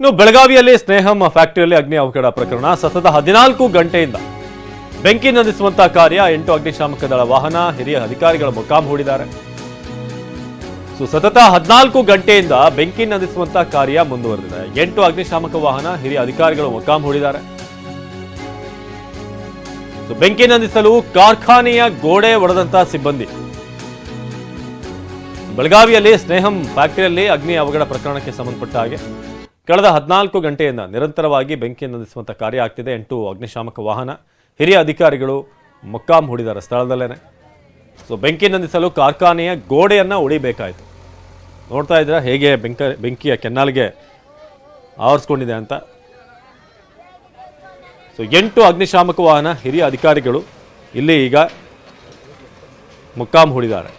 ಇನ್ನು ಬೆಳಗಾವಿಯಲ್ಲಿ ಸ್ನೇಹಂ ಫ್ಯಾಕ್ಟರಿಯಲ್ಲಿ ಅಗ್ನಿ ಅವಘಡ ಪ್ರಕರಣ ಸತತ 14 ಗಂಟೆಯಿಂದ ಬೆಂಕಿ ನಂದಿಸುವಂತಹ ಕಾರ್ಯ 8 ಅಗ್ನಿಶಾಮಕ ದಳ ವಾಹನ ಹಿರಿಯ ಅಧಿಕಾರಿಗಳ ಮೊಕ್ಕಾಂ ಹೂಡಿದ್ದಾರೆ. ಸತತ 14 ಗಂಟೆಯಿಂದ ಬೆಂಕಿ ನಂದಿಸುವಂತಹ ಕಾರ್ಯ ಮುಂದುವರೆದಿದೆ. 8 ಅಗ್ನಿಶಾಮಕ ವಾಹನ ಹಿರಿಯ ಅಧಿಕಾರಿಗಳು ಮೊಕ್ಕಾಂ ಹೂಡಿದ್ದಾರೆ. ಬೆಂಕಿ ನಂದಿಸಲು ಕಾರ್ಖಾನೆಯ ಗೋಡೆ ಒಡೆದಂತಹ ಸಿಬ್ಬಂದಿ. ಬೆಳಗಾವಿಯಲ್ಲಿ ಸ್ನೇಹಂ ಫ್ಯಾಕ್ಟರಿಯಲ್ಲಿ ಅಗ್ನಿ ಅವಘಡ ಪ್ರಕರಣಕ್ಕೆ ಸಂಬಂಧಪಟ್ಟ ಹಾಗೆ ಕಳೆದ 14 ಗಂಟೆಯಿಂದ ನಿರಂತರವಾಗಿ ಬೆಂಕಿ ನಂದಿಸುವಂಥ ಕಾರ್ಯ ಆಗ್ತಿದೆ. 8 ಅಗ್ನಿಶಾಮಕ ವಾಹನ ಹಿರಿಯ ಅಧಿಕಾರಿಗಳು ಮೊಕ್ಕಾಂ ಹೂಡಿದ್ದಾರೆ ಸ್ಥಳದಲ್ಲೇನೆ. ಬೆಂಕಿ ನಂದಿಸಲು ಕಾರ್ಖಾನೆಯ ಗೋಡೆಯನ್ನು ಉಳಿಬೇಕಾಯಿತು. ನೋಡ್ತಾ ಇದ್ದೀರಾ ಹೇಗೆ ಬೆಂಕಿಯ ಕೆನ್ನಾಲ್ಗೆ ಆವರಿಸ್ಕೊಂಡಿದೆ ಅಂತ. 8 ಅಗ್ನಿಶಾಮಕ ವಾಹನ ಹಿರಿಯ ಅಧಿಕಾರಿಗಳು ಇಲ್ಲಿ ಈಗ ಮೊಕ್ಕಾಂ ಹೂಡಿದ್ದಾರೆ.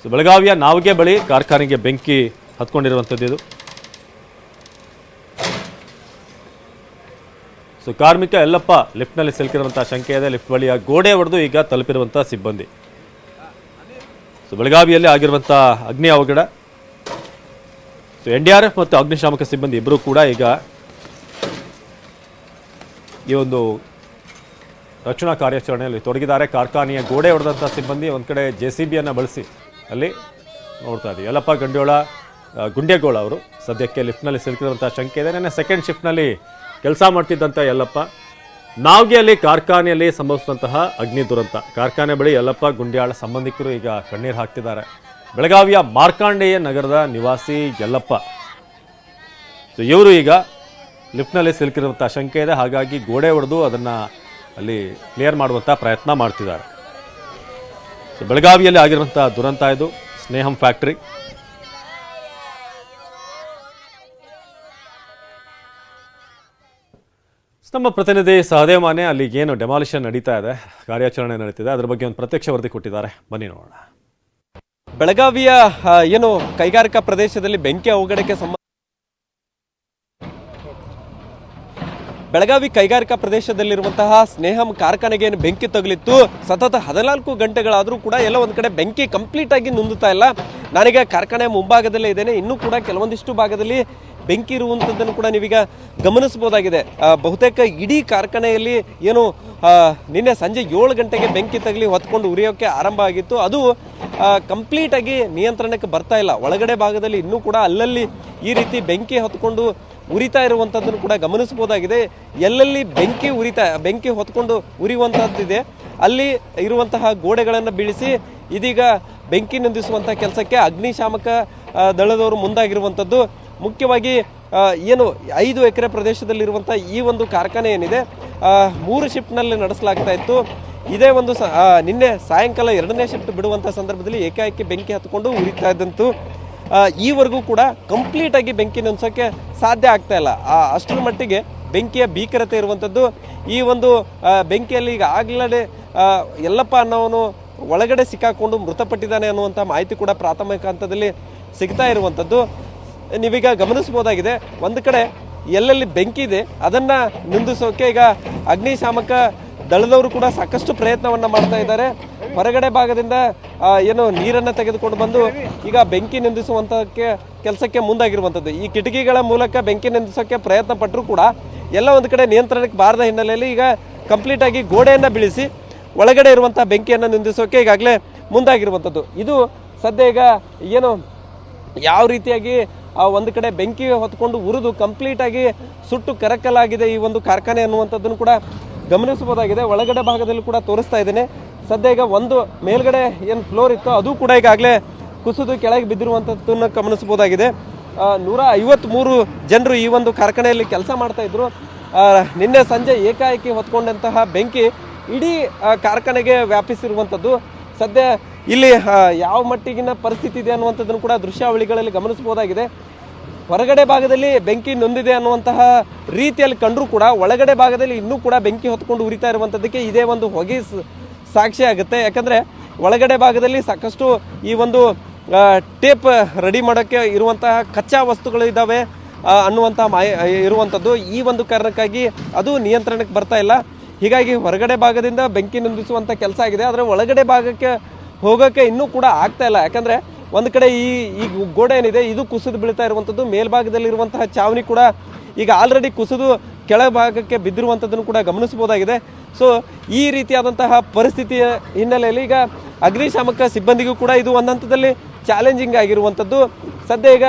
ಬೆಳಗಾವಿಯ ನಾವಿಗೆ ಬಳಿ ಕಾರ್ಖಾನೆಗೆ ಬೆಂಕಿ ಹತ್ಕೊಂಡಿರುವಂಥದ್ದು ಇದು. ಕಾರ್ಮಿಕ ಯಲ್ಲಪ್ಪ ಲಿಫ್ಟ್ನಲ್ಲಿ ಸಿಲುಕಿರುವಂತಹ ಶಂಕೆ ಇದೆ. ಲಿಫ್ಟ್ ಬಳಿಯ ಗೋಡೆ ಒಡೆದು ಈಗ ತಲುಪಿರುವಂತಹ ಸಿಬ್ಬಂದಿ. ಬೆಳಗಾವಿಯಲ್ಲಿ ಆಗಿರುವಂತಹ ಅಗ್ನಿ ಅವಘಡ. NDRF ಮತ್ತು ಅಗ್ನಿಶಾಮಕ ಸಿಬ್ಬಂದಿ ಇಬ್ಬರು ಕೂಡ ಈಗ ಈ ಒಂದು ರಕ್ಷಣಾ ಕಾರ್ಯಾಚರಣೆಯಲ್ಲಿ ತೊಡಗಿದ್ದಾರೆ. ಕಾರ್ಖಾನೆಯ ಗೋಡೆ ಹೊಡೆದಂಥ ಸಿಬ್ಬಂದಿ ಒಂದು ಕಡೆ JCBಯನ್ನು ಬಳಸಿ ಅಲ್ಲಿ ನೋಡ್ತಾ ಇದ್ದೀವಿ. ಯಲ್ಲಪ್ಪ ಗುಂಡೇಗೋಳ ಅವರು ಸದ್ಯಕ್ಕೆ ಲಿಫ್ಟ್ನಲ್ಲಿ ಸಿಲುಕಿರುವಂಥ ಶಂಕೆ ಇದೆ. ನೆನ್ನೆ ಸೆಕೆಂಡ್ ಶಿಫ್ಟ್ನಲ್ಲಿ ಕೆಲಸ ಮಾಡ್ತಿದ್ದಂಥ ಯಲ್ಲಪ್ಪ ನಾವ್ಗೆಯಲ್ಲಿ ಕಾರ್ಖಾನೆಯಲ್ಲಿ ಸಂಭವಿಸಿದಂತಹ ಅಗ್ನಿ ದುರಂತ. ಕಾರ್ಖಾನೆ ಬಳಿ ಯಲ್ಲಪ್ಪ ಗುಂಡ್ಯಾಳ ಸಂಬಂಧಿಕರು ಈಗ ಕಣ್ಣೀರು ಹಾಕ್ತಿದ್ದಾರೆ. ಬೆಳಗಾವಿಯ ಮಾರ್ಕಾಂಡೇಯ ನಗರದ ನಿವಾಸಿ ಯಲ್ಲಪ್ಪ ಇವರು ಈಗ ಲಿಫ್ಟ್ನಲ್ಲಿ ಸಿಲುಕಿರುವಂಥ ಶಂಕೆ ಇದೆ. ಹಾಗಾಗಿ ಗೋಡೆ ಹೊಡೆದು ಅದನ್ನು ಅಲ್ಲಿ ಕ್ಲಿಯರ್ ಮಾಡುವಂಥ ಪ್ರಯತ್ನ ಮಾಡ್ತಿದ್ದಾರೆ. ಬೆಳಗಾವಿಯಲ್ಲಿ ಆಗಿರುವಂಥ ದುರಂತ ಇದು ಸ್ನೇಹಂ ಫ್ಯಾಕ್ಟರಿ. ನಮ್ಮ ಪ್ರತಿನಿಧಿ ಸಹದೇವ್ ಮಾನೆ ಅಲ್ಲಿ ಏನು ಡೆಮಾಲಿಷನ್ ನಡೀತಾ ಇದೆ, ಕಾರ್ಯಾಚರಣೆ ನಡೀತಿದೆ, ಅದರ ಬಗ್ಗೆ ಒಂದು ಪ್ರತ್ಯಕ್ಷ ವರದಿ ಕೊಟ್ಟಿದ್ದಾರೆ. ಬನ್ನಿ ನೋಡೋಣ. ಬೆಳಗಾವಿಯ ಏನು ಕೈಗಾರಿಕಾ ಪ್ರದೇಶದಲ್ಲಿ ಬೆಂಕಿ ಅವಘಡಕ್ಕೆ ಬೆಳಗಾವಿ ಕೈಗಾರಿಕಾ ಪ್ರದೇಶದಲ್ಲಿರುವಂತಹ ಸ್ನೇಹಂ ಕಾರ್ಖಾನೆಗೆ ಏನು ಬೆಂಕಿ ತಗುಲಿತ್ತು. ಸತತ 14 ಗಂಟೆಗಳಾದರೂ ಕೂಡ ಎಲ್ಲ ಒಂದು ಕಡೆ ಬೆಂಕಿ ಕಂಪ್ಲೀಟ್ ಆಗಿ ನುಂದುತ್ತಾ ಇಲ್ಲ. ನಾನೀಗ ಕಾರ್ಖಾನೆ ಮುಂಭಾಗದಲ್ಲೇ ಇದ್ದೇನೆ. ಇನ್ನೂ ಕೂಡ ಕೆಲವೊಂದಿಷ್ಟು ಭಾಗದಲ್ಲಿ ಬೆಂಕಿ ಇರುವಂಥದ್ದನ್ನು ಕೂಡ ನೀವೀಗ ಗಮನಿಸಬಹುದಾಗಿದೆ. ಬಹುತೇಕ ಇಡೀ ಕಾರ್ಖಾನೆಯಲ್ಲಿ ಏನು ನಿನ್ನೆ ಸಂಜೆ 7 ಗಂಟೆಗೆ ಬೆಂಕಿ ತಗಲಿ ಹೊತ್ಕೊಂಡು ಉರಿಯೋಕ್ಕೆ ಆರಂಭ ಆಗಿತ್ತು. ಅದು ಕಂಪ್ಲೀಟಾಗಿ ನಿಯಂತ್ರಣಕ್ಕೆ ಬರ್ತಾ ಇಲ್ಲ. ಒಳಗಡೆ ಭಾಗದಲ್ಲಿ ಇನ್ನೂ ಕೂಡ ಅಲ್ಲಲ್ಲಿ ಈ ರೀತಿ ಬೆಂಕಿ ಹೊತ್ಕೊಂಡು ಉರಿತಾ ಇರುವಂಥದ್ದನ್ನು ಕೂಡ ಗಮನಿಸಬಹುದಾಗಿದೆ. ಎಲ್ಲೆಲ್ಲಿ ಬೆಂಕಿ ಹೊತ್ಕೊಂಡು ಉರಿಯುವಂಥದ್ದಿದೆ ಅಲ್ಲಿ ಇರುವಂತಹ ಗೋಡೆಗಳನ್ನು ಬೀಳಿಸಿ ಇದೀಗ ಬೆಂಕಿ ನಂದಿಸುವಂಥ ಕೆಲಸಕ್ಕೆ ಅಗ್ನಿಶಾಮಕ ದಳದವರು ಮುಂದಾಗಿರುವಂಥದ್ದು. ಮುಖ್ಯವಾಗಿ ಏನು 5 ಎಕರೆ ಪ್ರದೇಶದಲ್ಲಿರುವಂಥ ಈ ಒಂದು ಕಾರ್ಖಾನೆ ಏನಿದೆ 3 ಶಿಫ್ಟ್ನಲ್ಲಿ ನಡೆಸಲಾಗ್ತಾ ಇತ್ತು. ಇದೇ ಒಂದು ನಿನ್ನೆ ಸಾಯಂಕಾಲ 2ನೇ ಶಿಫ್ಟ್ ಬಿಡುವಂಥ ಸಂದರ್ಭದಲ್ಲಿ ಏಕಾಏಕಿ ಬೆಂಕಿ ಹತ್ಕೊಂಡು ಉರಿತಾ ಇದ್ದಂತು. ಈವರೆಗೂ ಕೂಡ ಕಂಪ್ಲೀಟಾಗಿ ಬೆಂಕಿ ನಂದಿಸೋಕ್ಕೆ ಸಾಧ್ಯ ಆಗ್ತಾ ಇಲ್ಲ. ಅಷ್ಟರ ಮಟ್ಟಿಗೆ ಬೆಂಕಿಯ ಭೀಕರತೆ ಇರುವಂಥದ್ದು. ಈ ಒಂದು ಬೆಂಕಿಯಲ್ಲಿ ಈಗ ಆಗಲೇ ಯಲ್ಲಪ್ಪ ಅನ್ನೋನು ಒಳಗಡೆ ಸಿಕ್ಕಾಕೊಂಡು ಮೃತಪಟ್ಟಿದ್ದಾನೆ ಅನ್ನುವಂಥ ಮಾಹಿತಿ ಕೂಡ ಪ್ರಾಥಮಿಕ ಹಂತದಲ್ಲಿ ಸಿಗ್ತಾ ಇರುವಂಥದ್ದು ನೀವೀಗ ಗಮನಿಸಬಹುದಾಗಿದೆ. ಒಂದು ಕಡೆ ಎಲ್ಲೆಲ್ಲಿ ಬೆಂಕಿ ಇದೆ ಅದನ್ನು ನಿಂದಿಸೋಕೆ ಈಗ ಅಗ್ನಿಶಾಮಕ ದಳದವರು ಕೂಡ ಸಾಕಷ್ಟು ಪ್ರಯತ್ನವನ್ನು ಮಾಡ್ತಾ ಇದ್ದಾರೆ. ಹೊರಗಡೆ ಭಾಗದಿಂದ ಏನು ನೀರನ್ನು ತೆಗೆದುಕೊಂಡು ಬಂದು ಈಗ ಬೆಂಕಿ ನಿಂದಿಸುವಂಥ ಕೆಲಸಕ್ಕೆ ಮುಂದಾಗಿರುವಂಥದ್ದು. ಈ ಕಿಟಕಿಗಳ ಮೂಲಕ ಬೆಂಕಿ ನಿಂದಿಸೋಕ್ಕೆ ಪ್ರಯತ್ನ ಪಟ್ಟರೂ ಕೂಡ ಎಲ್ಲ ಒಂದು ಕಡೆ ನಿಯಂತ್ರಣಕ್ಕೆ ಬಾರದ ಹಿನ್ನೆಲೆಯಲ್ಲಿ ಈಗ ಕಂಪ್ಲೀಟಾಗಿ ಗೋಡೆಯನ್ನು ಬೀಳಿಸಿ ಒಳಗಡೆ ಇರುವಂಥ ಬೆಂಕಿಯನ್ನು ನಿಂದಿಸೋಕೆ ಈಗಾಗಲೇ ಮುಂದಾಗಿರುವಂಥದ್ದು. ಇದು ಸದ್ಯ ಈಗ ಏನು ಯಾವ ರೀತಿಯಾಗಿ ಒಂದು ಕಡೆ ಬೆಂಕಿ ಹೊತ್ಕೊಂಡು ಉರಿದು ಕಂಪ್ಲೀಟಾಗಿ ಸುಟ್ಟು ಕರಕಲಾಗಿದೆ ಈ ಒಂದು ಕಾರ್ಖಾನೆ ಅನ್ನುವಂಥದ್ದನ್ನು ಕೂಡ ಗಮನಿಸಬಹುದಾಗಿದೆ. ಒಳಗಡೆ ಭಾಗದಲ್ಲಿ ಕೂಡ ತೋರಿಸ್ತಾ ಇದ್ದೇನೆ. ಸದ್ಯ ಈಗ ಒಂದು ಮೇಲ್ಗಡೆ ಏನು ಫ್ಲೋರ್ ಇತ್ತು ಅದು ಕೂಡ ಈಗಾಗಲೇ ಕುಸಿದು ಕೆಳಗೆ ಬಿದ್ದಿರುವಂಥದ್ದನ್ನು ಗಮನಿಸಬಹುದಾಗಿದೆ. 153 ಜನರು ಈ ಒಂದು ಕಾರ್ಖಾನೆಯಲ್ಲಿ ಕೆಲಸ ಮಾಡ್ತಾ ಇದ್ರು. ನಿನ್ನೆ ಸಂಜೆ ಏಕಾಏಕಿ ಹೊತ್ಕೊಂಡಂತಹ ಬೆಂಕಿ ಇಡೀ ಕಾರ್ಖಾನೆಗೆ ವ್ಯಾಪಿಸಿರುವಂಥದ್ದು. ಸದ್ಯ ಇಲ್ಲಿ ಯಾವ ಮಟ್ಟಿಗಿನ ಪರಿಸ್ಥಿತಿ ಇದೆ ಅನ್ನುವಂಥದ್ದನ್ನು ಕೂಡ ದೃಶ್ಯಾವಳಿಗಳಲ್ಲಿ ಗಮನಿಸಬಹುದಾಗಿದೆ. ಹೊರಗಡೆ ಭಾಗದಲ್ಲಿ ಬೆಂಕಿ ನೊಂದಿದೆ ಅನ್ನುವಂತಹ ರೀತಿಯಲ್ಲಿ ಕಂಡರೂ ಕೂಡ ಒಳಗಡೆ ಭಾಗದಲ್ಲಿ ಇನ್ನೂ ಕೂಡ ಬೆಂಕಿ ಹೊತ್ಕೊಂಡು ಉರಿತಾ ಇರುವಂಥದ್ದಕ್ಕೆ ಇದೇ ಒಂದು ಹೊಗೆ ಸಾಕ್ಷಿ ಆಗುತ್ತೆ. ಯಾಕಂದರೆ ಒಳಗಡೆ ಭಾಗದಲ್ಲಿ ಸಾಕಷ್ಟು ಈ ಒಂದು ಟೇಪ್ ರೆಡಿ ಮಾಡೋಕ್ಕೆ ಇರುವಂತಹ ಕಚ್ಚಾ ವಸ್ತುಗಳು ಇದ್ದಾವೆ ಅನ್ನುವಂಥ ಇರುವಂಥದ್ದು. ಈ ಒಂದು ಕಾರಣಕ್ಕಾಗಿ ಅದು ನಿಯಂತ್ರಣಕ್ಕೆ ಬರ್ತಾ ಇಲ್ಲ. ಹೀಗಾಗಿ ಹೊರಗಡೆ ಭಾಗದಿಂದ ಬೆಂಕಿ ನಂದಿಸುವಂಥ ಕೆಲಸ ಆಗಿದೆ. ಆದರೆ ಒಳಗಡೆ ಭಾಗಕ್ಕೆ ಹೋಗೋಕ್ಕೆ ಇನ್ನೂ ಕೂಡ ಆಗ್ತಾ ಇಲ್ಲ. ಯಾಕಂದರೆ ಒಂದು ಕಡೆ ಈ ಗೋಡೆ ಏನಿದೆ ಇದು ಕುಸಿದು ಬೀಳ್ತಾ ಇರುವಂಥದ್ದು. ಮೇಲ್ಭಾಗದಲ್ಲಿರುವಂತಹ ಚಾವಣಿ ಕೂಡ ಈಗ ಆಲ್ರೆಡಿ ಕುಸಿದು ಕೆಳಭಾಗಕ್ಕೆ ಬಿದ್ದಿರುವಂಥದ್ದನ್ನು ಕೂಡ ಗಮನಿಸಬಹುದಾಗಿದೆ. ಸೊ ಈ ರೀತಿಯಾದಂತಹ ಪರಿಸ್ಥಿತಿಯ ಹಿನ್ನೆಲೆಯಲ್ಲಿ ಈಗ ಅಗ್ನಿಶಾಮಕ ಸಿಬ್ಬಂದಿಗೂ ಕೂಡ ಇದು ಒಂದು ಹಂತದಲ್ಲಿ ಚಾಲೆಂಜಿಂಗ್ ಆಗಿರುವಂಥದ್ದು. ಸದ್ಯ ಈಗ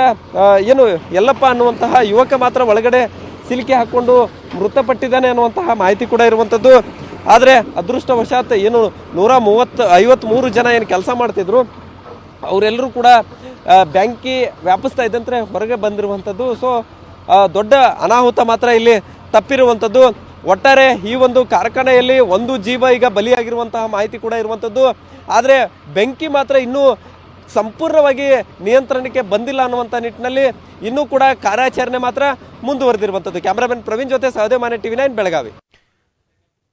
ಏನು ಯಲ್ಲಪ್ಪ ಅನ್ನುವಂತಹ ಯುವಕ ಮಾತ್ರ ಒಳಗಡೆ ಸಿಲುಕಿ ಹಾಕ್ಕೊಂಡು ಮೃತಪಟ್ಟಿದ್ದಾನೆ ಅನ್ನುವಂತಹ ಮಾಹಿತಿ ಕೂಡ ಇರುವಂಥದ್ದು. ಆದರೆ ಅದೃಷ್ಟವಶಾತ್ ಏನು 153 ಜನ ಏನು ಕೆಲಸ ಮಾಡ್ತಿದ್ರು ಅವರೆಲ್ಲರೂ ಕೂಡ ಬೆಂಕಿ ವ್ಯಾಪಿಸ್ತಾ ಇದ್ದಂತೆ ಹೊರಗೆ ಬಂದಿರುವಂಥದ್ದು. ಸೊ ದೊಡ್ಡ ಅನಾಹುತ ಮಾತ್ರ ಇಲ್ಲಿ ತಪ್ಪಿರುವಂಥದ್ದು. ಒಟ್ಟಾರೆ ಈ ಒಂದು ಕಾರ್ಖಾನೆಯಲ್ಲಿ ಒಂದು ಜೀವ ಈಗ ಬಲಿಯಾಗಿರುವಂತಹ ಮಾಹಿತಿ ಕೂಡ ಇರುವಂಥದ್ದು. ಆದರೆ ಬೆಂಕಿ ಮಾತ್ರ ಇನ್ನೂ ಸಂಪೂರ್ಣವಾಗಿ ನಿಯಂತ್ರಣಕ್ಕೆ ಬಂದಿಲ್ಲ ಅನ್ನುವಂಥ ನಿಟ್ಟಿನಲ್ಲಿ ಇನ್ನೂ ಕೂಡ ಕಾರ್ಯಾಚರಣೆ ಮಾತ್ರ ಮುಂದುವರೆದಿರುವಂಥದ್ದು. ಕ್ಯಾಮ್ರಾಮನ್ ಪ್ರವೀಣ್ ಜೊತೆ ಸಹದೇವ್ ಮಾನೆ, TV9 ಬೆಳಗಾವಿ.